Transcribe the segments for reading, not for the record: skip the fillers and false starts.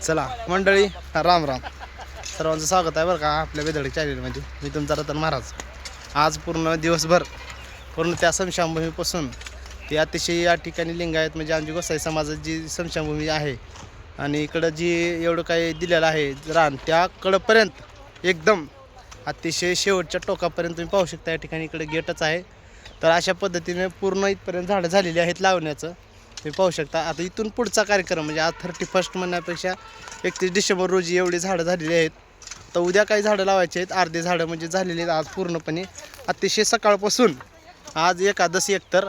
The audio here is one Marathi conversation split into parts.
चला मंडळी, राम राम. सर्वांचं स्वागत आहे बरं का आपल्या वेदळी चॅनलमध्ये. मी तुमचा रतन महाराज. आज पूर्ण दिवसभर पूर्ण त्या स्मशानभूमीपासून ते अतिशय या ठिकाणी लिंगायत म्हणजे आमची गोसाई समाजाची जी स्मशानभूमी आहे आणि इकडं जी एवढं काही दिलेलं आहे रान त्या कडपर्यंत एकदम अतिशय शेवटच्या टोकापर्यंत तुम्ही पाहू शकता. या ठिकाणी इकडे गेटच आहे. तर अशा पद्धतीने पूर्ण इथपर्यंत झाडं झालेली आहेत लावण्याचं तुम्ही पाहू शकता. आता इथून पुढचा कार्यक्रम म्हणजे आज 31 म्हणण्यापेक्षा 31 डिसेंबर रोजी एवढी झाडं झालेली आहेत. तर उद्या काही झाडं लावायची आहेत. अर्धे झाडं म्हणजे झालेली आहेत आज पूर्णपणे. अतिशय सकाळपासून आज एकादशी एकतर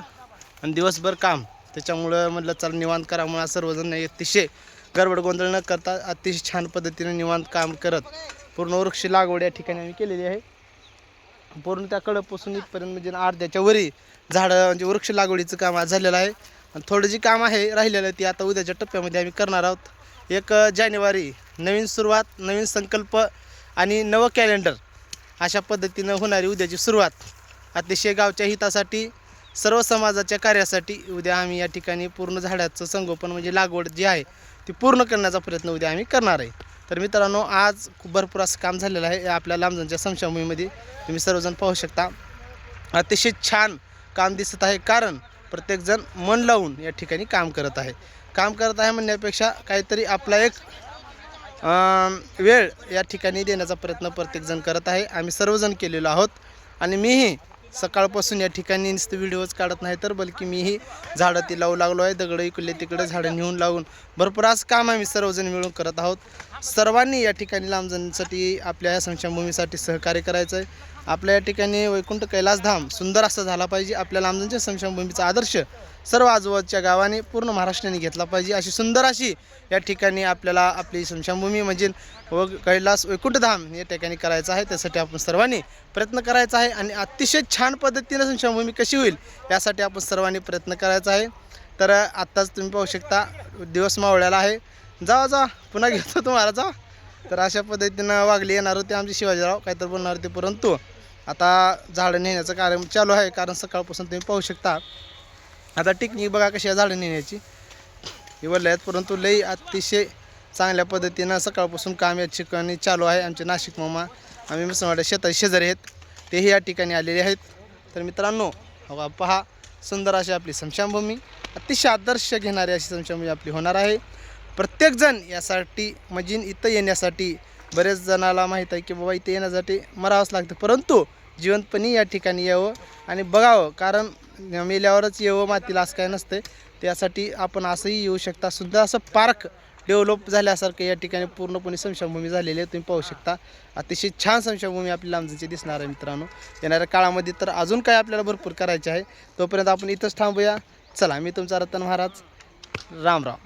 आणि दिवसभर काम, त्याच्यामुळं म्हटलं चला निवांत करा म्हणून आज सर्वजण अतिशय गडबड गोंधळ न करता अतिशय छान पद्धतीने निवांत काम करत पूर्ण वृक्ष लागवड या ठिकाणी आम्ही केलेली आहे. पूर्ण त्या कडपासून इथपर्यंत म्हणजे अर्ध्याच्या वरी झाडं म्हणजे वृक्ष लागवडीचं काम आज झालेलं आहे. आणि थोडं जी काम आहे राहिलेलं ती आता उद्याच्या टप्प्यामध्ये आम्ही करणार आहोत. 1 जानेवारी नवीन सुरुवात, नवीन संकल्प आणि नवं कॅलेंडर अशा पद्धतीनं होणारी उद्याची सुरुवात अतिशय गावच्या हितासाठी सर्व समाजाच्या कार्यासाठी उद्या आम्ही या ठिकाणी पूर्ण झाडाचं संगोपन म्हणजे लागवड जी आहे ती पूर्ण करण्याचा प्रयत्न उद्या आम्ही करणार आहे. तर मित्रांनो, आज खूप भरपूर असं काम झालेलं आहे आपल्या लांबजणच्या स्मशानभूमीमध्ये. तुम्ही सर्वजण पाहू शकता. अतिशय छान काम दिसत आहे, कारण प्रत्येकजण मन लावून या ठिकाणी काम करत आहे म्हणण्यापेक्षा काहीतरी आपला एक वेळ या ठिकाणी देण्याचा प्रयत्न प्रत्येकजण करत आहे. आम्ही सर्वजण केलेलो आहोत आणि मीही सकाळपासून या ठिकाणी नुसतं व्हिडिओज काढत नाही तर बल्कि मीही झाडं ती लावू लागलो आहे. दगडं इकडले तिकडे झाडं नेऊन लावून भरपूर असं काम आम्ही सर्वजण मिळून करत आहोत. सर्वांनी या ठिकाणी लांबजणसाठी आपल्या या स्मशानभूमीसाठी सहकार्य करायचं आहे. आपल्या या ठिकाणी वैकुंठ कैलासधाम सुंदर असं झाला पाहिजे. आपल्या लांबजणच्या स्मशानभूमीचा आदर्श सर्व आजूबाजूच्या गावाने पूर्ण महाराष्ट्राने घेतला पाहिजे. अशी सुंदर अशी या ठिकाणी आपल्याला आपली स्मशानभूमी म्हणजे कैलास वैकुंठधाम या ठिकाणी करायचं आहे. त्यासाठी आपण सर्वांनी प्रयत्न करायचा आहे आणि अतिशय छान पद्धतीने स्मशानभूमी कशी होईल यासाठी आपण सर्वांनी प्रयत्न करायचा आहे. तर आत्ताच तुम्ही पाहू शकता दिवस मावळ्याला आहे. जा पुन्हा घेतो तुम्हाला जा. तर अशा पद्धतीनं वागली येणार होते आमचे शिवाजीराव काहीतरी बोलणार होते, परंतु आता झाडं नेण्याचं कार्य चालू आहे. कारण सकाळपासून तुम्ही पाहू शकता आता टेक्निक बघा कशी आहे झाडं नेण्याची. हे बोलले आहेत, परंतु लई अतिशय चांगल्या पद्धतीनं सकाळपासून काम या ठिकाणी चालू आहे. आमचे नाशिक मामा आम्ही मसनवाड्या शेताची शेजारी आहेत तेही या ठिकाणी आलेले आहेत. तर मित्रांनो, पहा सुंदर अशी आपली स्मशानभूमी, अतिशय आदर्श घेणारी अशी स्मशानभूमी आपली होणार आहे. प्रत्येकजण यासाठी म्हणजे इथं येण्यासाठी बरेच जणाला माहीत आहे की बाबा इथे येण्यासाठी मरावंच लागतं, परंतु जिवंतपणी या ठिकाणी यावं आणि बघावं. कारण मेल्यावरच येवं मातीला असं काय नसतं. त्यासाठी आपण असंही येऊ शकता. सुद्धा असं पार्क डेव्हलप झाल्यासारखं या ठिकाणी पूर्णपणे स्मशानभूमी झालेली आहे. तुम्ही पाहू शकता अतिशय छान स्मशानभूमी आपली लांबजणची दिसणार आहे. मित्रांनो, येणाऱ्या काळामध्ये तर अजून काय आपल्याला भरपूर करायचे आहे. तोपर्यंत आपण इथंच थांबूया. चला, मी तुमचा रतन महाराज. राम राम.